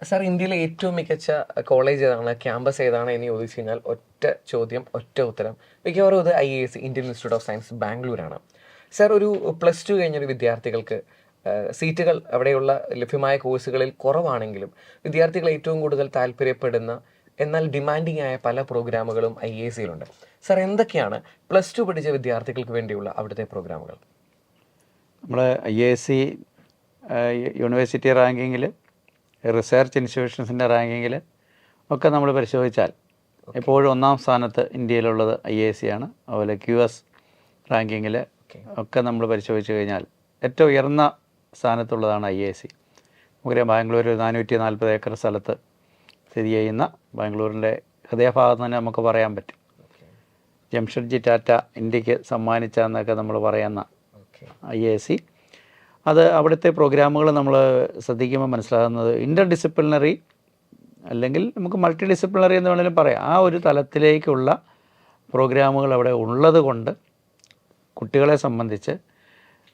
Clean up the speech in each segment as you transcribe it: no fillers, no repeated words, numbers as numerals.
Sir, ഇന്ത്യയിലെ ഏറ്റവും മികച്ച കോളേജ് ഏതാണ്, ക്യാമ്പസ് ഏതാണ് എന്ന് ചോദിച്ചു കഴിഞ്ഞാൽ ഒറ്റ ചോദ്യം, ഒറ്റ ഉത്തരം. മിക്കവാറും ഇത് IISc, Indian institute of science, ബാംഗ്ലൂരാണ്. സാർ, ഒരു +2 കഴിഞ്ഞൊരു വിദ്യാർത്ഥികൾക്ക് സീറ്റുകൾ അവിടെയുള്ള ലഭ്യമായ കോഴ്സുകളിൽ കുറവാണെങ്കിലും വിദ്യാർത്ഥികൾ ഏറ്റവും കൂടുതൽ താല്പര്യപ്പെടുന്ന എന്നാൽ ഡിമാൻഡിങ് ആയ പല പ്രോഗ്രാമുകളും IIScയിലുണ്ട്. സാർ, എന്തൊക്കെയാണ് +2 പഠിച്ച വിദ്യാർത്ഥികൾക്ക് വേണ്ടിയുള്ള അവിടുത്തെ പ്രോഗ്രാമുകൾ? നമ്മൾ IISc യൂണിവേഴ്സിറ്റി റാങ്കിങ്ങിൽ, റിസർച്ച് ഇൻസ്റ്റിറ്റ്യൂഷൻസിൻ്റെ റാങ്കിങ്ങിൽ ഒക്കെ നമ്മൾ പരിശോധിച്ചാൽ എപ്പോഴും ഒന്നാം സ്ഥാനത്ത് ഇന്ത്യയിലുള്ളത് IISc ആണ്. അതുപോലെ QS റാങ്കിങ്ങിൽ ഒക്കെ നമ്മൾ പരിശോധിച്ച് കഴിഞ്ഞാൽ ഏറ്റവും ഉയർന്ന സ്ഥാനത്തുള്ളതാണ് IISc. നമുക്കറിയാം, ബാംഗ്ലൂർ 440 ഏക്കർ സ്ഥലത്ത് സ്ഥിതി ചെയ്യുന്ന, ബാംഗ്ലൂരിൻ്റെ ഹൃദയഭാഗത്ത് തന്നെ നമുക്ക് പറയാൻ പറ്റും. ജംഷഡ്ജി ടാറ്റ ഇന്ത്യക്ക് സമ്മാനിച്ച എന്നൊക്കെ നമ്മൾ പറയുന്ന IISc, അത് അവിടുത്തെ പ്രോഗ്രാമുകൾ നമ്മൾ ശ്രദ്ധിക്കുമ്പോൾ മനസ്സിലാകുന്നത് ഇൻ്റർ ഡിസിപ്ലിനറി അല്ലെങ്കിൽ നമുക്ക് മൾട്ടി ഡിസിപ്ലിനറി എന്ന് വേണമെങ്കിലും പറയാം, ആ ഒരു തലത്തിലേക്കുള്ള പ്രോഗ്രാമുകൾ അവിടെ ഉള്ളത് കൊണ്ട് കുട്ടികളെ സംബന്ധിച്ച്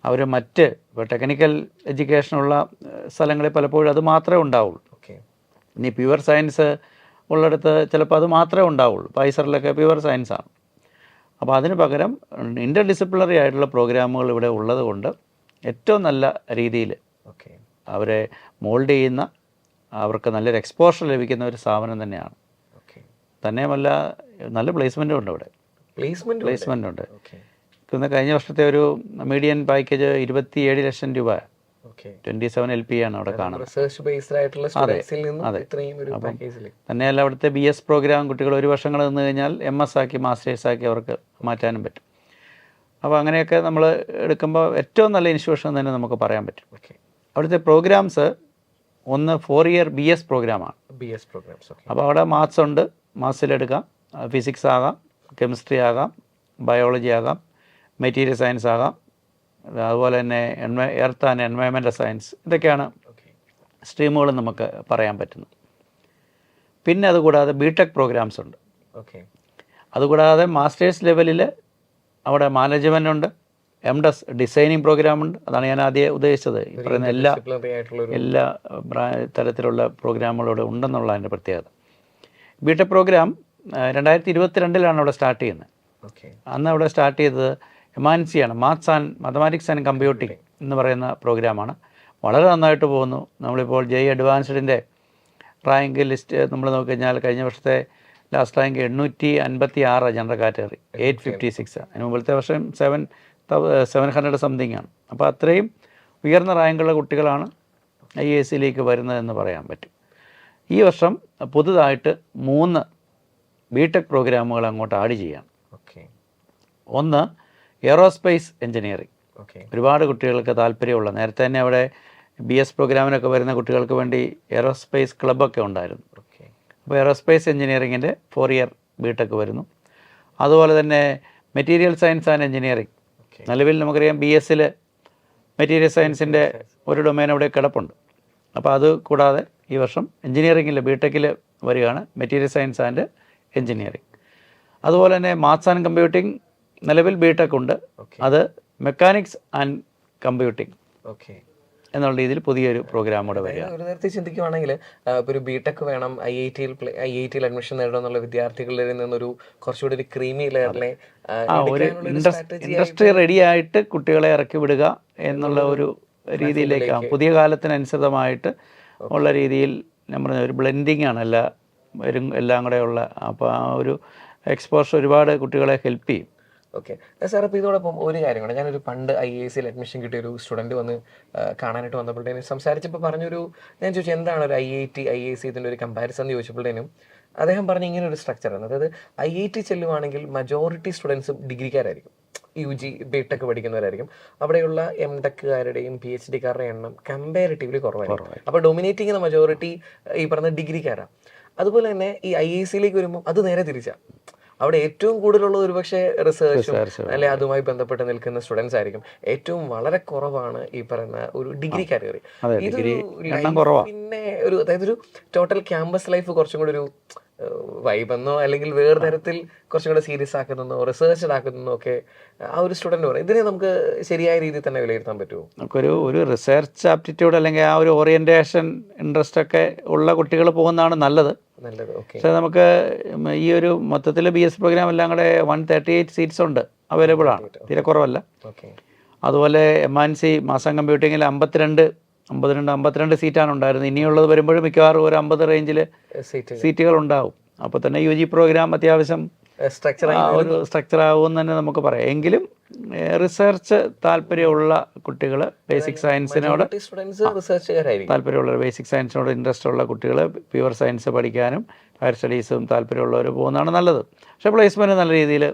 അവർ മറ്റ് ഇപ്പോൾ ടെക്നിക്കൽ എഡ്യൂക്കേഷനുള്ള സ്ഥലങ്ങളിൽ പലപ്പോഴും അത് മാത്രമേ ഉണ്ടാവുള്ളൂ. ഇനി പ്യുവർ സയൻസ് ഉള്ളിടത്ത് ചിലപ്പോൾ അത് മാത്രമേ ഉണ്ടാവുള്ളൂ. പൈസറിലൊക്കെ പ്യുവർ സയൻസാണ്. അപ്പോൾ അതിന് പകരം ഇൻ്റർ ഡിസിപ്ലിനറി ആയിട്ടുള്ള പ്രോഗ്രാമുകൾ ഇവിടെ ഉള്ളത് കൊണ്ട് ഏറ്റവും നല്ല രീതിയിൽ അവരെ മോൾഡ് ചെയ്യുന്ന, അവർക്ക് നല്ലൊരു എക്സ്പോഷർ ലഭിക്കുന്ന ഒരു സ്ഥാപനം തന്നെയാണ്. തന്നെയുമല്ല, നല്ല പ്ലേസ്മെൻറ്റും ഉണ്ട് ഇവിടെ. പ്ലേസ്മെൻ്റ് ഉണ്ട്. പിന്നെ കഴിഞ്ഞ വർഷത്തെ ഒരു മീഡിയൻ പാക്കേജ് 27 ലക്ഷം രൂപ, 27 LP ആണ് അവിടെ കാണുന്നത്. അതെ. തന്നെയല്ല, അവിടുത്തെ BS പ്രോഗ്രാം കുട്ടികൾ 1 വർഷങ്ങൾ നിന്ന് കഴിഞ്ഞാൽ MS ആക്കി, മാസ്റ്റേഴ്സ് ആക്കി അവർക്ക് മാറ്റാനും പറ്റും. അപ്പോൾ അങ്ങനെയൊക്കെ നമ്മൾ എടുക്കുമ്പോൾ ഏറ്റവും നല്ല ഇൻസ്റ്റിറ്റ്യൂഷൻ തന്നെ നമുക്ക് പറയാൻ പറ്റും. അവിടുത്തെ പ്രോഗ്രാംസ് ഒന്ന് 4 ഇയർ BS പ്രോഗ്രാമാണ്. അപ്പോൾ അവിടെ മാത്സ് ഉണ്ട്, മാത്സിലെടുക്കാം, ഫിസിക്സ് ആകാം, കെമിസ്ട്രി ആകാം, ബയോളജി ആകാം, മെറ്റീരിയൽ സയൻസ് ആകാം, അതുപോലെ തന്നെ എർത്ത് ആൻഡ് എൻവയോൺമെൻറ്റൽ സയൻസ്, ഇതൊക്കെയാണ് സ്ട്രീമുകൾ നമുക്ക് പറയാൻ പറ്റുന്നത്. പിന്നെ അതുകൂടാതെ BTech പ്രോഗ്രാംസ് ഉണ്ട്. അതുകൂടാതെ മാസ്റ്റേഴ്സ് ലെവലിൽ അവിടെ മാനേജ്മെൻ്റ് ഉണ്ട്, MDes ഡിസൈനിങ് പ്രോഗ്രാമുണ്ട്. അതാണ് ഞാൻ ആദ്യം ഉദ്ദേശിച്ചത്. ഈ പറയുന്ന എല്ലാ തരത്തിലുള്ള പ്രോഗ്രാമുകളോട് ഉണ്ടെന്നുള്ളതിൻ്റെ പ്രത്യേകത. BTech പ്രോഗ്രാം 2022 അവിടെ സ്റ്റാർട്ട് ചെയ്യുന്നത്. അന്ന് അവിടെ സ്റ്റാർട്ട് ചെയ്തത് എമാൻസിയാണ്, maths and mathematics and computing എന്ന് പറയുന്ന പ്രോഗ്രാമാണ്. വളരെ നന്നായിട്ട് പോകുന്നു. നമ്മളിപ്പോൾ JEE അഡ്വാൻസ്ഡിൻ്റെ റാങ്ക് ലിസ്റ്റ് നമ്മൾ നോക്കിക്കഴിഞ്ഞാൽ കഴിഞ്ഞ വർഷത്തെ ലാസ്റ്റ് റാങ്ക് 856 ജനറൽ കാറ്റഗറി, 856. അതിന് മുമ്പത്തെ വർഷം 700 സംതിങ് ആണ്. അപ്പോൾ അത്രയും ഉയർന്ന റാങ്കുള്ള കുട്ടികളാണ് IIScയിലേക്ക് വരുന്നതെന്ന് പറയാൻ പറ്റും. ഈ വർഷം പുതുതായിട്ട് 3 BTech പ്രോഗ്രാമുകൾ അങ്ങോട്ട് ആഡ് ചെയ്യാം. ഒന്ന് എയറോസ്പേസ് എഞ്ചിനീയറിംഗ്. ഒരുപാട് കുട്ടികൾക്ക് താല്പര്യമുള്ള, നേരത്തെ തന്നെ അവിടെ BS പ്രോഗ്രാമിനൊക്കെ വരുന്ന കുട്ടികൾക്ക് വേണ്ടി എയറോസ്പേസ് ക്ലബ്ബൊക്കെ ഉണ്ടായിരുന്നു. അപ്പോൾ എയറോസ്പേസ് എഞ്ചിനീയറിങ്ങിൻ്റെ 4 ഇയർ BTech വരുന്നു. അതുപോലെ തന്നെ മെറ്റീരിയൽ സയൻസ് ആൻഡ് എഞ്ചിനീയറിംഗ്. നിലവിൽ നമുക്കറിയാം BSൽ മെറ്റീരിയൽ സയൻസിൻ്റെ ഒരു ഡൊമൈൻ അവിടെ കിടപ്പുണ്ട്. അപ്പോൾ അത് കൂടാതെ ഈ വർഷം എഞ്ചിനീയറിങ്ങിൽ BTechൽ വരികയാണ് മെറ്റീരിയൽ സയൻസ് ആൻഡ് എഞ്ചിനീയറിംഗ്. അതുപോലെ തന്നെ മാത്സ് ആൻഡ് കമ്പ്യൂട്ടിംഗ് നിലവിൽ BTech ഉണ്ട്, അത് മെക്കാനിക്സ് ആൻഡ് കമ്പ്യൂട്ടിംഗ് എന്നുള്ള രീതിയിൽ പുതിയൊരു പ്രോഗ്രാം കൂടെ വരിക. ഒരു നേരത്തെ ചിന്തിക്കുവാണെങ്കിൽ ഇപ്പോൾ ഒരു BTech വേണം, IITയിൽ അഡ്മിഷൻ നേടണം എന്നുള്ള വിദ്യാർത്ഥികളിൽ നിന്നൊരു കുറച്ചുകൂടി ഒരു ക്രീമി ലെയറിലെ ഒരു ഇൻഡസ്ട്രി റെഡി ആയിട്ട് കുട്ടികളെ ഇറക്കി വിടുക എന്നുള്ള ഒരു രീതിയിലേക്കാണ്, പുതിയ കാലത്തിനനുസൃതമായിട്ട് ഉള്ള രീതിയിൽ നമ്മൾ ഒരു ബ്ലെൻഡിങ് ആണ് എല്ലാം കൂടെ ഉള്ള. അപ്പോൾ ആ ഒരു എക്സ്പോഷർ ഒരുപാട് കുട്ടികളെ ഹെൽപ്പ് ചെയ്യും. സാർ, അപ്പോൾ ഇതോടൊപ്പം ഒരു കാര്യം കൂടെ, ഞാനൊരു പണ്ട് IIScയിൽ അഡ്മിഷൻ കിട്ടിയ ഒരു സ്റ്റുഡൻറ്റ് വന്ന് കാണാനായിട്ട് വന്നപ്പോഴത്തേനും സംസാരിച്ചപ്പോൾ പറഞ്ഞൊരു, ഞാൻ ചോദിച്ചു എന്താണ് ഒരു IISc ഇതിൻ്റെ ഒരു കമ്പാരിസൺ എന്ന് ചോദിച്ചപ്പോഴത്തേനും അദ്ദേഹം പറഞ്ഞ ഇങ്ങനെ ഒരു സ്ട്രക്ചറാണ്. അതായത് IIT ചെല്ലുവാണെങ്കിൽ മജോറിറ്റി സ്റ്റുഡൻസും ഡിഗ്രിക്കാരായിരിക്കും, UG BTech പഠിക്കുന്നവരായിരിക്കും. അവിടെയുള്ള MTechകാരുടെയും PhDക്കാരുടെയും എണ്ണം കമ്പാരിറ്റീവ്ലി കുറവായിരിക്കും. അപ്പോൾ ഡൊമിനേറ്റ് ചെയ്യുന്ന മജോറിറ്റി ഈ പറഞ്ഞ ഡിഗ്രിക്കാരാണ്. അതുപോലെ തന്നെ ഈ IIScയിലേക്ക് വരുമ്പോൾ അത് നേരെ തിരിച്ചാണ്. അവിടെ ഏറ്റവും കൂടുതലുള്ളത് ഒരുപക്ഷെ റിസർച്ചും Research. അല്ലെ അതുമായി ബന്ധപ്പെട്ട് നിൽക്കുന്ന സ്റ്റുഡൻസ് ആയിരിക്കും. ഏറ്റവും വളരെ കുറവാണ് ഈ പറയുന്ന ഒരു ഡിഗ്രി കാറ്റഗറി. അതെ, ഇതൊരു ഡിഗ്രി എണ്ണം കുറവാ. പിന്നെ ഒരു അതായത് ഒരു ടോട്ടൽ ക്യാമ്പസ് ലൈഫ് കുറച്ചും കൂടി ഒരു വൈബെന്നോ അല്ലെങ്കിൽ വേറെ തരത്തിൽ കുറച്ചും കൂടെ സീരിയസ് ആക്കുന്നോ റിസർച്ച്ഡ് ആക്കുന്നോ ഒക്കെ ആ ഒരു സ്റ്റുഡന്റ് പറയും. ഇതിനെ നമുക്ക് ശരിയായ രീതിയിൽ തന്നെ വിലയിരുത്താൻ പറ്റുമോ? നമുക്കൊരു റിസർച്ച് ആപ്റ്റിറ്റ്യൂഡ് അല്ലെങ്കിൽ ആ ഒരു ഓറിയൻറ്റേഷൻ ഇൻട്രസ്റ്റ് ഒക്കെ ഉള്ള കുട്ടികൾ പോകുന്നതാണ് നല്ലത്. നല്ലത്. ഓക്കെ. പക്ഷേ നമുക്ക് ഈ ഒരു മൊത്തത്തിൽ BS പ്രോഗ്രാം എല്ലാം കൂടെ 138 സീറ്റ്സ് ഉണ്ട്, അവൈലബിൾ ആണ്, തീരെ കുറവല്ല. ഓക്കെ. അതുപോലെ MNC മാസ് ആൻഡ് കമ്പ്യൂട്ടിങ്ങിൽ 52 സീറ്റാണ് ഉണ്ടായിരുന്നത്. ഇനിയുള്ളത് വരുമ്പോഴും മിക്കവാറും ഒരു 50 റേഞ്ചിൽ സീറ്റുകൾ ഉണ്ടാവും. അപ്പോൾ തന്നെ UG പ്രോഗ്രാം അത്യാവശ്യം ഒരു സ്ട്രക്ചർ ആവുമെന്ന് തന്നെ നമുക്ക് പറയാം. എങ്കിലും റിസർച്ച് താല്പര്യമുള്ള കുട്ടികൾ, ബേസിക് സയൻസിനോട് താല്പര്യമുള്ള, ബേസിക് സയൻസിനോട് ഇൻട്രസ്റ്റ് ഉള്ള കുട്ടികൾ പ്യുവർ സയൻസ് പഠിക്കാനും ഹയർ സ്റ്റഡീസും താല്പര്യമുള്ളവർ പോകുന്നതാണ് നല്ലത്. പക്ഷേ പ്ലേസ്മെൻറ്റ് നല്ല രീതിയിൽ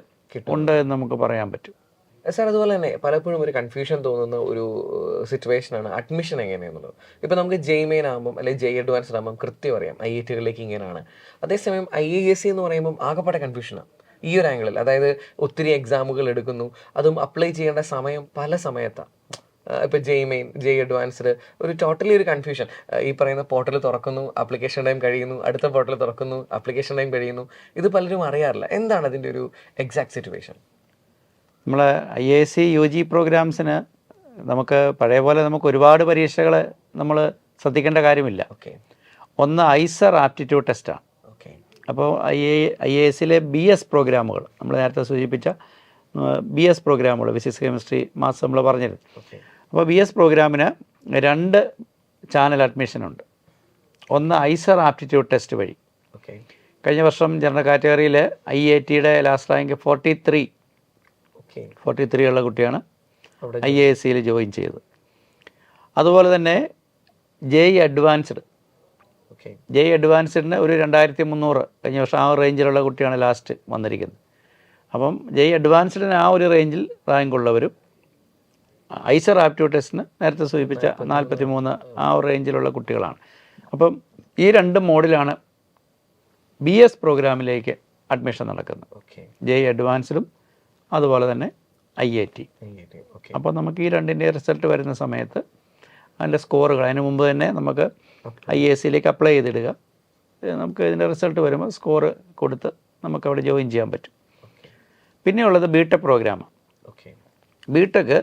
ഉണ്ട് എന്ന് നമുക്ക് പറയാൻ പറ്റും. സാർ, അതുപോലെ തന്നെ പലപ്പോഴും ഒരു കൺഫ്യൂഷൻ തോന്നുന്ന ഒരു സിറ്റുവേഷനാണ് അഡ്മിഷൻ എങ്ങനെയാണെന്നുള്ളത്. ഇപ്പോൾ നമുക്ക് JEE ആകുമ്പം അല്ലെങ്കിൽ JEE അഡ്വാൻസ്ഡ് ആകുമ്പം കൃത്യം അറിയാം IIT-കളിലേക്ക് ഇങ്ങനെയാണ്. അതേസമയം IISc എന്ന് പറയുമ്പം ആകെപ്പാടെ കൺഫ്യൂഷനാണ് ഈ ഒരു ആംഗിളിൽ. അതായത് ഒത്തിരി എക്സാമുകൾ എടുക്കുന്നു, അതും അപ്ലൈ ചെയ്യേണ്ട സമയം പല സമയത്താണ്. ഇപ്പോൾ JEE അഡ്വാൻസ്ഡ് ഒരു ടോട്ടലി ഒരു കൺഫ്യൂഷൻ. ഈ പറയുന്ന പോർട്ടൽ തുറക്കുന്നു, ആപ്ലിക്കേഷൻ ടൈം കഴിയുന്നു, അടുത്ത പോർട്ടൽ തുറക്കുന്നു, ആപ്ലിക്കേഷൻ ടൈം കഴിയുന്നു. ഇത് പലരും അറിയാറില്ല. എന്താണ് അതിൻ്റെ ഒരു എക്സാക്ട് സിറ്റുവേഷൻ? നമ്മൾ IISc UG പ്രോഗ്രാംസിന് നമുക്ക് പഴയ പോലെ നമുക്ക് ഒരുപാട് പരീക്ഷകൾ നമ്മൾ ശ്രദ്ധിക്കേണ്ട കാര്യമില്ല. ഓക്കെ. ഒന്ന് IISER ആപ്റ്റിറ്റ്യൂഡ് ടെസ്റ്റാണ്. ഓക്കെ. അപ്പോൾ IIScയിലെ BS പ്രോഗ്രാമുകൾ, നമ്മൾ നേരത്തെ സൂചിപ്പിച്ച BS പ്രോഗ്രാമുകൾ, ഫിസിക്സ്, കെമിസ്ട്രി, മാത്സ് നമ്മൾ പറഞ്ഞിരുന്നു. ഓക്കെ. അപ്പോൾ BS പ്രോഗ്രാമിന് 2 ചാനൽ അഡ്മിഷനുണ്ട്. ഒന്ന് IISER ആപ്റ്റിറ്റ്യൂഡ് ടെസ്റ്റ് വഴി. ഓക്കെ. കഴിഞ്ഞ വർഷം ജനറൽ കാറ്റഗറിയിൽ IITയുടെ ലാസ്റ്റ് റാങ്ക് 43 ഉള്ള കുട്ടിയാണ് IIScയിൽ ജോയിൻ ചെയ്തത്. അതുപോലെ തന്നെ JEE അഡ്വാൻസ്ഡ്, JEE അഡ്വാൻസ്ഡിന് ഒരു 2300 കഴിഞ്ഞ വർഷം ആ റേഞ്ചിലുള്ള കുട്ടിയാണ് ലാസ്റ്റ് വന്നിരിക്കുന്നത്. അപ്പം JEE അഡ്വാൻസ്ഡിന് ആ ഒരു റേഞ്ചിൽ റാങ്ക് ഉള്ളവരും IISER ആപ്റ്റിറ്റ്യൂഡ് ടെസ്റ്റിന് നേരത്തെ സൂചിപ്പിച്ച 43 ആ ഒരു റേഞ്ചിലുള്ള കുട്ടികളാണ്. അപ്പം ഈ 2 മോഡിലാണ് BS പ്രോഗ്രാമിലേക്ക് അഡ്മിഷൻ നടക്കുന്നത്. JEE അഡ്വാൻസ്ഡും അതുപോലെ തന്നെ IIT. അപ്പോൾ നമുക്ക് ഈ 2ൻ്റെ റിസൾട്ട് വരുന്ന സമയത്ത് അതിൻ്റെ സ്കോറുകൾ അതിന് മുമ്പ് തന്നെ നമുക്ക് IIScയിലേക്ക് അപ്ലൈ ചെയ്തിടുക. നമുക്ക് ഇതിൻ്റെ റിസൾട്ട് വരുമ്പോൾ സ്കോറ് കൊടുത്ത് നമുക്കവിടെ ജോയിൻ ചെയ്യാൻ പറ്റും. പിന്നെയുള്ളത് BTech പ്രോഗ്രാമാണ്. BTech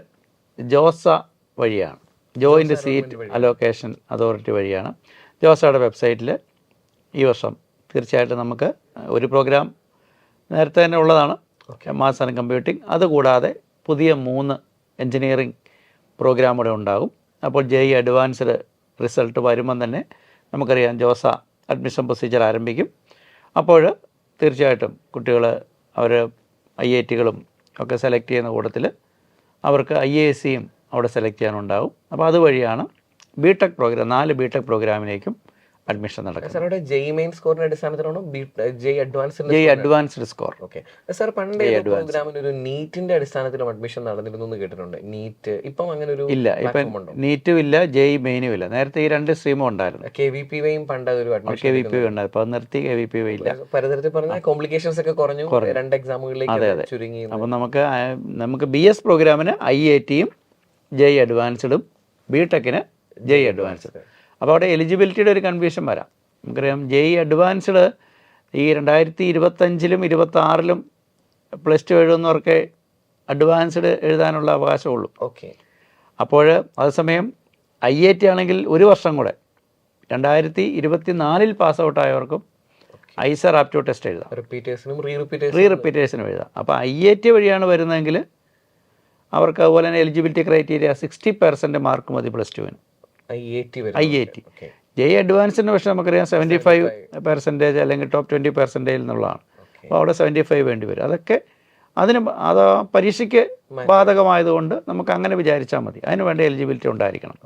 ജോസ വഴിയാണ്, ജോയിൻറ്റ് സീറ്റ് അലോക്കേഷൻ അതോറിറ്റി വഴിയാണ്. ജോസയുടെ വെബ്സൈറ്റിൽ ഈ വർഷം തീർച്ചയായിട്ടും നമുക്ക് ഒരു പ്രോഗ്രാം നേരത്തെ തന്നെ ഉള്ളതാണ്, മാത്സ് ആൻഡ് കമ്പ്യൂട്ടിംഗ്. അതുകൂടാതെ പുതിയ 3 എൻജിനീയറിംഗ് പ്രോഗ്രാം കൂടെ ഉണ്ടാകും. അപ്പോൾ JEE അഡ്വാൻസ്ഡ് റിസൾട്ട് വരുമ്പം തന്നെ നമുക്കറിയാം ജോസ അഡ്മിഷൻ പ്രൊസീജിയർ ആരംഭിക്കും. അപ്പോൾ തീർച്ചയായിട്ടും കുട്ടികൾ അവർ IITകളും ഒക്കെ സെലക്ട് ചെയ്യുന്ന കൂട്ടത്തിൽ അവർക്ക് IIScയും അവിടെ സെലക്ട് ചെയ്യാനുണ്ടാവും. അപ്പോൾ അതുവഴിയാണ് BTech പ്രോഗ്രാം 4 BTech പ്രോഗ്രാമിലേക്കും അഡ്മിഷൻ നടക്കുന്നത്. JEE സ്കോറിന്റെ അടിസ്ഥാനത്തിലാണോ JEE advanced score? Okay. Sir, പണ്ട് പ്രോഗ്രാമിന് ഒരു നീറ്റിന്റെ അടിസ്ഥാനത്തിലും അഡ്മിഷൻ നടന്നിരുന്നു എന്ന് കേട്ടിട്ടുണ്ട്. നീറ്റ് ഇപ്പം അങ്ങനെ ഒരു ഇല്ല, ഇപ്പം നീറ്റും ഇല്ല, JEE മെയിനും ഇല്ല. നേരത്തെ ഈ 2 സ്ട്രീമും ഉണ്ടായിരുന്നു. KVPയും പണ്ട് ഒരു അഡ്മിഷൻ KVPY ഉണ്ടായിരുന്നു, അപ്പോൾ നിർത്തി. KVPY ഇല്ല. പലതരത്തിൽ പറഞ്ഞാൽ കോംപ്ലിക്കേഷൻസ് ഒക്കെ കുറഞ്ഞു, 2 എക്സാമുകളിലേക്ക് ചുരുങ്ങി. അപ്പം നമുക്ക് BS പ്രോഗ്രാമിന് IITയും JEE അഡ്വാൻസ്ഡും, BTechന് JEE അഡ്വാൻസ്ഡ്. അപ്പോൾ അവിടെ എലിജിബിലിറ്റിയുടെ ഒരു കൺഫ്യൂഷൻ വരാം. നമുക്കറിയാം JEE അഡ്വാൻസ്ഡ് ഈ 2025-ലും 2026-ലും +2 എഴുതുന്നവർക്ക് അഡ്വാൻസ്ഡ് എഴുതാനുള്ള അവകാശമുള്ളൂ. ഓക്കെ. അപ്പോൾ അതേസമയം IIT ആണെങ്കിൽ ഒരു വർഷം കൂടെ 2024-ൽ പാസ് ഔട്ട് ആയവർക്കും IISER ആപ്റ്റിറ്റ്യൂഡ് ടെസ്റ്റ് എഴുതാം, റിപ്പീറ്റേഴ്സിനും എഴുതാം. അപ്പോൾ IIT വഴിയാണ് വരുന്നതെങ്കിൽ അവർക്ക് അതുപോലെ തന്നെ എലിജിബിലിറ്റി ക്രൈറ്റീരിയ 60% മാർക്ക് മതി +2-ന് IIT. JEE അഡ്വാൻസിന് പക്ഷേ നമുക്കറിയാം 75% അല്ലെങ്കിൽ ടോപ്പ് 20% എന്നുള്ളതാണ്. അപ്പോൾ അവിടെ 75 വേണ്ടി വരും. അതൊക്കെ അത് പരീക്ഷയ്ക്ക് ബാധകമായതുകൊണ്ട് നമുക്ക് അങ്ങനെ വിചാരിച്ചാൽ മതി. അതിന് വേണ്ട എലിജിബിലിറ്റി ഉണ്ടായിരിക്കണം.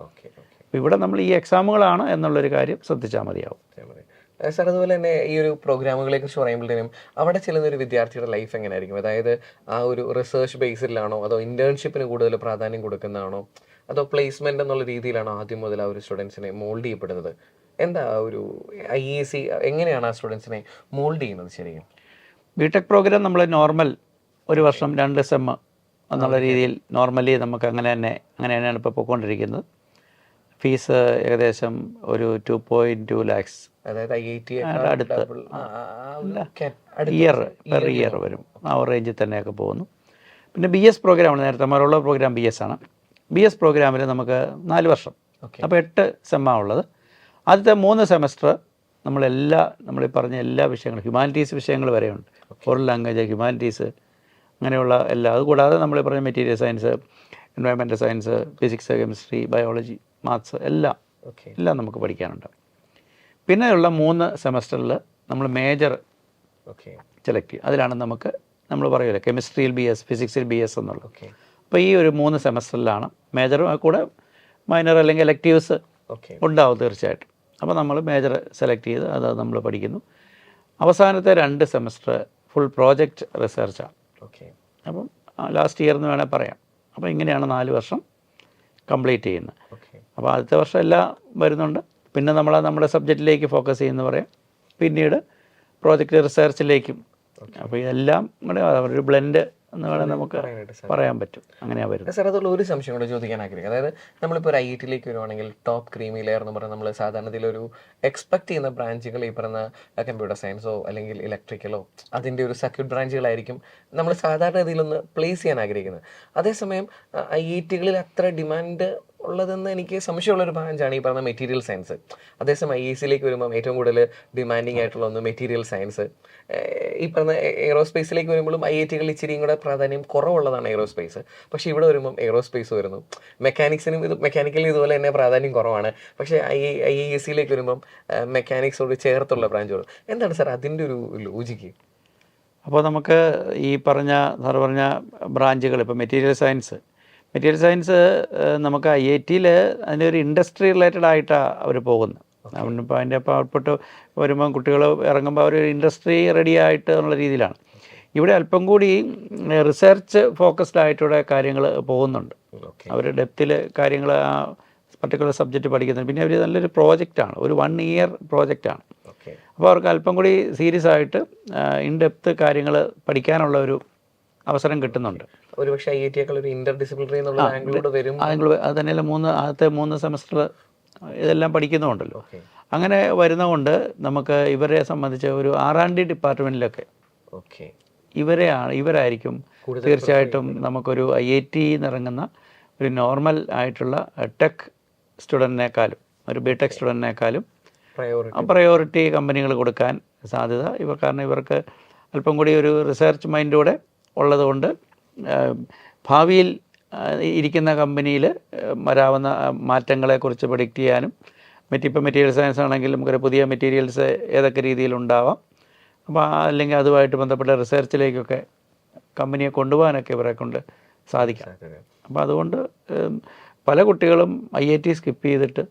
അപ്പോൾ ഇവിടെ നമ്മൾ ഈ എക്സാമുകളാണ് എന്നുള്ളൊരു കാര്യം ശ്രദ്ധിച്ചാൽ മതിയാവും. സാർ, അതുപോലെ തന്നെ ഈ ഒരു പ്രോഗ്രാമുകളെ കുറിച്ച് പറയുമ്പോഴത്തേനും അവിടെ ചെല്ലുന്ന ഒരു വിദ്യാർത്ഥിയുടെ ലൈഫ് എങ്ങനെയായിരിക്കും? അതായത് ആ ഒരു റിസർച്ച് ബേസിലാണോ, അതോ ഇന്റേൺഷിപ്പിന് കൂടുതൽ പ്രാധാന്യം കൊടുക്കുന്നതാണോ, അതോ പ്ലേസ്മെന്റ് എന്നുള്ള രീതിയിലാണോ ആദ്യം മുതൽ ആ ഒരു സ്റ്റുഡൻസിനെ മോൾഡ് ചെയ്യപ്പെടുന്നത്? എന്താ ഒരു IISc എങ്ങനെയാണ് ആ സ്റ്റുഡൻസിനെ മോൾഡ് ചെയ്യുന്നത് ശരിക്കും? ബിടെക് പ്രോഗ്രാം നമ്മൾ നോർമൽ ഒരു വർഷം 2 സെം എന്നുള്ള രീതിയിൽ നോർമലി നമുക്ക് അങ്ങനെ തന്നെയാണ് ഇപ്പോൾ പോയിക്കൊണ്ടിരിക്കുന്നത്. ഫീസ് ഏകദേശം ഒരു 2.2 lakhs അതായത് IIT അടുത്ത് പെർ ഇയർ വരും. ആ റേഞ്ചിൽ തന്നെയൊക്കെ പോകുന്നു. പിന്നെ BS പ്രോഗ്രാമാണ്, നേരത്തെ മറുള്ള പ്രോഗ്രാം BS ആണ്. BS പ്രോഗ്രാമിൽ നമുക്ക് 4 വർഷം, അപ്പോൾ 8 സെമ്മാണ് ഉള്ളത്. ആദ്യത്തെ 3 സെമസ്റ്റർ നമ്മളീ പറഞ്ഞ എല്ലാ വിഷയങ്ങളും, ഹ്യൂമാനിറ്റീസ് വിഷയങ്ങൾ വരെയുണ്ട്. ഫോറിൻ ലാംഗ്വേജ്, ഹ്യൂമാനിറ്റീസ്, അങ്ങനെയുള്ള എല്ലാ. അതുകൂടാതെ നമ്മൾ പറഞ്ഞ material science, environmental science, physics, chemistry, biology, maths എല്ലാം നമുക്ക് പഠിക്കാനുണ്ട്. പിന്നെയുള്ള 3 സെമസ്റ്ററിൽ നമ്മൾ മേജർ സെലക്ട് ചെയ്യും. അതിലാണ് നമ്മൾ പറയുമല്ലോ കെമിസ്ട്രിയിൽ BS, ഫിസിക്സിൽ BS എന്നുള്ളത്. അപ്പോൾ ഈ ഒരു 3 സെമസ്റ്ററിലാണ് മേജറും കൂടെ മൈനർ അല്ലെങ്കിൽ എലക്റ്റീവ്സ് ഉണ്ടാവും തീർച്ചയായിട്ടും. അപ്പോൾ നമ്മൾ മേജർ സെലക്ട് ചെയ്ത് അത് നമ്മൾ പഠിക്കുന്നു. അവസാനത്തെ 2 സെമസ്റ്റർ ഫുൾ പ്രോജക്റ്റ് റിസർച്ചാണ്. അപ്പം ലാസ്റ്റ് ഇയർ എന്ന് വേണേൽ പറയാം. അപ്പോൾ ഇങ്ങനെയാണ് 4 വർഷം കംപ്ലീറ്റ് ചെയ്യുന്നത്. അപ്പോൾ ആദ്യത്തെ വർഷം എല്ലാം വരുന്നുണ്ട്. പിന്നെ നമ്മുടെ സബ്ജക്റ്റിലേക്ക് ഫോക്കസ് ചെയ്യുന്ന പറയാം. പിന്നീട് പ്രോജക്റ്റ് റിസർച്ചിലേക്കും. അപ്പോൾ ഇതെല്ലാം കൂടെ ഒരു ബ്ലെൻഡ് എന്ന് വേണമെങ്കിൽ നമുക്ക് പറയാൻ പറ്റും. അങ്ങനെയാണ് വരുന്നത്. സാർ, അതുള്ള ഒരു സംശയം കൂടെ ചോദിക്കാൻ ആഗ്രഹിക്കും. അതായത് നമ്മളിപ്പോൾ ഒരു IIT വരുവാണെങ്കിൽ ടോപ്പ് ക്രീമി ലെയർ എന്ന് പറഞ്ഞാൽ നമ്മൾ സാധാരണത്തിലൊരു എക്സ്പെക്ട് ചെയ്യുന്ന ബ്രാഞ്ചുകൾ ഈ പറഞ്ഞ കമ്പ്യൂട്ടർ സയൻസോ അല്ലെങ്കിൽ ഇലക്ട്രിക്കലോ അതിൻ്റെ ഒരു സർക്യൂട്ട് ബ്രാഞ്ചുകളായിരിക്കും നമ്മൾ സാധാരണ ഇതിലൊന്ന് പ്ലേസ് ചെയ്യാൻ ആഗ്രഹിക്കുന്നത്. അതേസമയം IIT അത്ര ഡിമാൻഡ് ഉള്ളതെന്ന് എനിക്ക് സംശയമുള്ളൊരു ബ്രാഞ്ചാണ് ഈ പറഞ്ഞ മെറ്റീരിയൽ സയൻസ്. അതേസമയം IISc വരുമ്പം ഏറ്റവും കൂടുതൽ ഡിമാൻഡിങ് ആയിട്ടുള്ള ഒന്ന് മെറ്റീരിയൽ സയൻസ്. ഈ പറഞ്ഞ എയ്റോസ്പേസിലേക്ക് വരുമ്പോഴും IIT ഇച്ചിരിയും കൂടെ പ്രാധാന്യം കുറവുള്ളതാണ് എയ്റോസ്പേസ്. പക്ഷേ ഇവിടെ വരുമ്പം എയ്റോസ്പേസ് വരുന്നു. മെക്കാനിക്കലിനും ഇതുപോലെ തന്നെ പ്രാധാന്യം കുറവാണ്. പക്ഷേ IISc വരുമ്പം മെക്കാനിക്സോട് ചേർത്തുള്ള ബ്രാഞ്ചുകൾ. എന്താണ് സാർ അതിൻ്റെ ഒരു ലോജിക്ക്? അപ്പോൾ നമുക്ക് ഈ പറഞ്ഞ ബ്രാഞ്ചുകൾ, ഇപ്പോൾ മെറ്റീരിയൽ സയൻസ് നമുക്ക് IIT അതിൻ്റെ ഒരു ഇൻഡസ്ട്രി റിലേറ്റഡ് ആയിട്ടാണ് അവർ പോകുന്നത്. അപ്പോൾ അതിൻ്റെ ഔട്ട്പുട്ട് വരുമ്പം കുട്ടികൾ ഇറങ്ങുമ്പോൾ അവർ ഇൻഡസ്ട്രി റെഡി ആയിട്ട് എന്നുള്ള രീതിയിലാണ്. ഇവിടെ അല്പം കൂടി റിസർച്ച് ഫോക്കസ്ഡ് ആയിട്ടുള്ള കാര്യങ്ങൾ പോകുന്നുണ്ട്. അവർ ഡെപ്തിൽ കാര്യങ്ങൾ ആ പർട്ടിക്കുലർ സബ്ജക്റ്റ് പഠിക്കുന്നുണ്ട്. പിന്നെ അവർ നല്ലൊരു പ്രോജക്റ്റാണ്, ഒരു 1 year പ്രോജക്റ്റാണ്. അപ്പോൾ അവർക്ക് അല്പം കൂടി സീരിയസ് ആയിട്ട് ഇൻ ഡെപ്ത് കാര്യങ്ങൾ പഠിക്കാനുള്ള ഒരു അവസരം കിട്ടുന്നുണ്ട്. ഒരുപക്ഷെ IIT ഒരു ഇന്റർ ഡിസിപ്ലിനറി എന്നുള്ള ആംഗിളോട് വരും. അത് തന്നെയല്ല ആദ്യത്തെ 3 സെമസ്റ്റർ ഇതെല്ലാം പഠിക്കുന്നുണ്ടല്ലോ. അങ്ങനെ വരുന്നതുകൊണ്ട് നമുക്ക് ഇവരെ സംബന്ധിച്ച് ഒരു R&D ഡിപ്പാർട്ട്മെൻറ്റിലൊക്കെ ഇവരായിരിക്കും തീർച്ചയായിട്ടും നമുക്കൊരു IIT ഇറങ്ങുന്ന ഒരു നോർമൽ ആയിട്ടുള്ള ടെക് സ്റ്റുഡൻറ്റിനേക്കാളും ഒരു BTech സ്റ്റുഡൻറ്റിനേക്കാളും പ്രയോറിറ്റി കമ്പനികൾ കൊടുക്കാൻ സാധ്യത കാരണം ഇവർക്ക് അല്പം കൂടി ഒരു റിസർച്ച് മൈൻഡോടെ ഉള്ളതുകൊണ്ട് ഭാവിയിൽ ഇരിക്കുന്ന കമ്പനിയിൽ വരാവുന്ന മാറ്റങ്ങളെക്കുറിച്ച് പ്രഡിക്റ്റ് ചെയ്യാനും ഇപ്പോൾ മെറ്റീരിയൽ സയൻസ് ആണെങ്കിൽ നമുക്കൊരു പുതിയ മെറ്റീരിയൽസ് ഏതൊക്കെ രീതിയിലുണ്ടാവാം, അപ്പോൾ അല്ലെങ്കിൽ അതുമായിട്ട് ബന്ധപ്പെട്ട റിസർച്ചിലേക്കൊക്കെ കമ്പനിയെ കൊണ്ടുപോകാനൊക്കെ ഇവരെ കൊണ്ട് സാധിക്കാം. അപ്പോൾ അതുകൊണ്ട് പല കുട്ടികളും IIT സ്കിപ്പ് ചെയ്തിട്ട്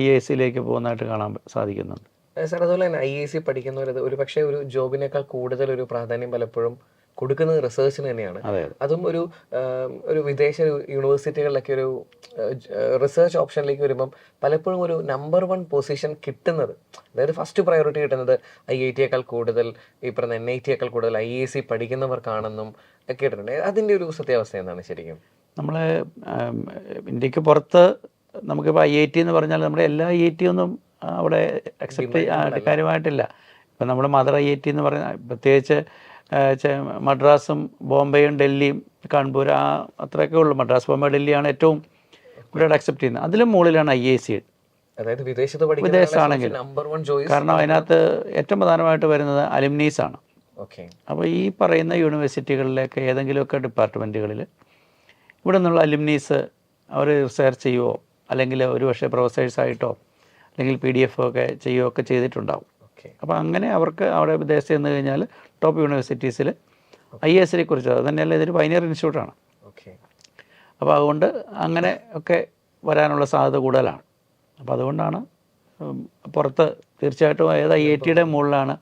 IISc പോകുന്നതായിട്ട് കാണാൻ സാധിക്കുന്നുണ്ട്. സാർ, അതുപോലെ തന്നെ IISc പഠിക്കുന്നവർ ഒരു പക്ഷേ ഒരു ജോബിനേക്കാൾ കൂടുതൽ ഒരു പ്രാധാന്യം പലപ്പോഴും കൊടുക്കുന്നത് റിസർച്ചിന് തന്നെയാണ്. അതും ഒരു വിദേശ യൂണിവേഴ്സിറ്റികളിലൊക്കെ ഒരു റിസർച്ച് ഓപ്ഷനിലേക്ക് വരുമ്പം പലപ്പോഴും ഒരു നമ്പർ 1 പൊസിഷൻ കിട്ടുന്നത്, അതായത് ഫസ്റ്റ് പ്രയോറിറ്റി കിട്ടുന്നത് IIT കൂടുതൽ ഈ പറഞ്ഞ NIT കൂടുതൽ IISc പഠിക്കുന്നവർക്കാണെന്നും കേട്ടിട്ടുണ്ട്. അതിൻ്റെ ഒരു സത്യാവസ്ഥ എന്താണ് ശരിക്കും? നമ്മൾ ഇന്ത്യക്ക് പുറത്ത് നമുക്കിപ്പോൾ IIT എന്ന് പറഞ്ഞാൽ നമ്മുടെ എല്ലാ IIT ഒന്നും അവിടെ അക്സെപ്റ്റ് കാര്യമായിട്ടില്ല. ഇപ്പം നമ്മുടെ മദർ IIT എന്ന് പറയുന്ന പ്രത്യേകിച്ച് മദ്രാസും ബോംബെയും ഡൽഹിയും കാൺപൂർ അത്രയൊക്കെ ഉള്ളൂ. മദ്രാസ്, ബോംബെ, ഡൽഹിയാണ് ഏറ്റവും കൂടുതൽ അക്സെപ്റ്റ് ചെയ്യുന്നത്. അതിലും മുകളിലാണ് IISc. അതായത് വിദേശത്താണെങ്കിൽ കാരണം അതിനകത്ത് ഏറ്റവും പ്രധാനമായിട്ട് വരുന്നത് അലുമിനീസാണ്. അപ്പോൾ ഈ പറയുന്ന യൂണിവേഴ്സിറ്റികളിലേക്ക് ഏതെങ്കിലുമൊക്കെ ഡിപ്പാർട്ട്മെൻറ്റുകളിൽ ഇവിടെ നിന്നുള്ള അലുമിനീസ് അവർ റിസർച്ച് ചെയ്യുമോ അല്ലെങ്കിൽ ഒരു പക്ഷേ പ്രൊഫസേഴ്സായിട്ടോ അല്ലെങ്കിൽ PDF ഒക്കെ ചെയ്യുകയൊക്കെ ചെയ്തിട്ടുണ്ടാവും. അപ്പോൾ അങ്ങനെ അവർക്ക് അവിടെ വിദേശത്ത് ചെന്ന് കഴിഞ്ഞാൽ ടോപ്പ് യൂണിവേഴ്സിറ്റീസിൽ IISc കുറിച്ച് അത് തന്നെയല്ല ഇതൊരു പൈനിയർ ഇൻസ്റ്റിറ്റ്യൂട്ടാണ്. അപ്പോൾ അതുകൊണ്ട് അങ്ങനെ ഒക്കെ വരാനുള്ള സാധ്യത കൂടുതലാണ്. അപ്പോൾ അതുകൊണ്ടാണ് പുറത്ത് തീർച്ചയായിട്ടും ഏത് IIT മുകളിലാണ്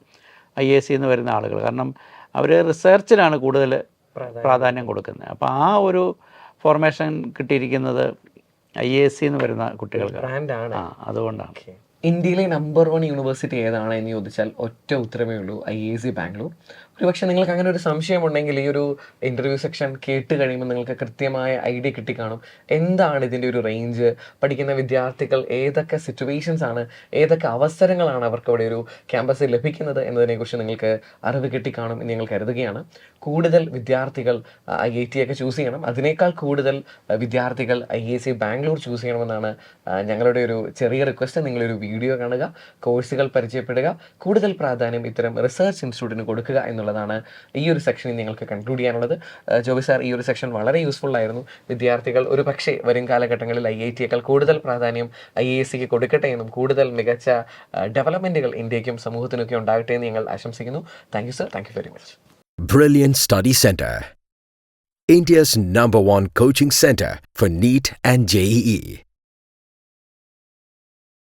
IISc എന്ന് വരുന്ന ആളുകൾ. കാരണം അവർ റിസർച്ചിലാണ് കൂടുതൽ പ്രാധാന്യം കൊടുക്കുന്നത്. അപ്പോൾ ആ ഒരു ഫോർമേഷൻ കിട്ടിയിരിക്കുന്നത് IISc എന്ന് വരുന്ന കുട്ടികൾക്ക് അതുകൊണ്ടാണ്. ഇന്ത്യയിലെ നമ്പർ 1 യൂണിവേഴ്സിറ്റി ഏതാണ് എന്ന് ചോദിച്ചാൽ ഒറ്റ ഉത്തരമേ ഉള്ളൂ, IISc ബാംഗ്ലൂർ. ഒരുപക്ഷെ നിങ്ങൾക്ക് അങ്ങനെ ഒരു സംശയമുണ്ടെങ്കിൽ ഈ ഒരു ഇൻ്റർവ്യൂ സെക്ഷൻ കേട്ട് കഴിയുമ്പോൾ നിങ്ങൾക്ക് കൃത്യമായ ഐഡിയ കിട്ടിക്കാണും എന്താണ് ഇതിൻ്റെ ഒരു റേഞ്ച്, പഠിക്കുന്ന വിദ്യാർത്ഥികൾ ഏതൊക്കെ സിറ്റുവേഷൻസ് ആണ്, ഏതൊക്കെ അവസരങ്ങളാണ് അവർക്ക് അവിടെ ഒരു ക്യാമ്പസിൽ ലഭിക്കുന്നത് എന്നതിനെക്കുറിച്ച് നിങ്ങൾക്ക് അറിവ് കിട്ടിക്കാണും എന്ന് ഞങ്ങൾ കരുതുകയാണ്. കൂടുതൽ വിദ്യാർത്ഥികൾ IIT ഒക്കെ ചൂസ് ചെയ്യണം, അതിനേക്കാൾ കൂടുതൽ വിദ്യാർത്ഥികൾ IISc ബാംഗ്ലൂർ ചൂസ് ചെയ്യണമെന്നാണ് ഞങ്ങളുടെ ഒരു ചെറിയ റിക്വസ്റ്റ്. നിങ്ങളൊരു വീഡിയോ കാണുക, കോഴ്സുകൾ പരിചയപ്പെടുക, കൂടുതൽ പ്രാധാന്യം ഇത്തരം റിസർച്ച് ഇൻസ്റ്റിറ്റ്യൂട്ടിന് കൊടുക്കുക എന്നുള്ളതാണ് ഈ ഒരു സെക്ഷനിൽ നിങ്ങൾക്ക് കൺക്ലൂഡ് ചെയ്യാനുള്ളത്. ജോബി സാർ, ഈ ഒരു സെക്ഷൻ വളരെ യൂസ്ഫുൾ ആയിരുന്നു. വിദ്യാർത്ഥികൾ ഒരു പക്ഷേ വരും കാലഘട്ടങ്ങളിൽ IITയേക്കാൾ കൂടുതൽ പ്രാധാന്യം IIScക്ക് കൊടുക്കട്ടെ എന്നും കൂടുതൽ മികച്ച ഡെവലപ്മെൻറ്റുകൾ ഇന്ത്യക്കും സമൂഹത്തിനൊക്കെ ഉണ്ടാകട്ടെ എന്ന് ഞങ്ങൾ ആശംസിക്കുന്നു. Thank you sir, thank you very much. Brilliant Study Center, India's #1 coaching center for NEET and JEE.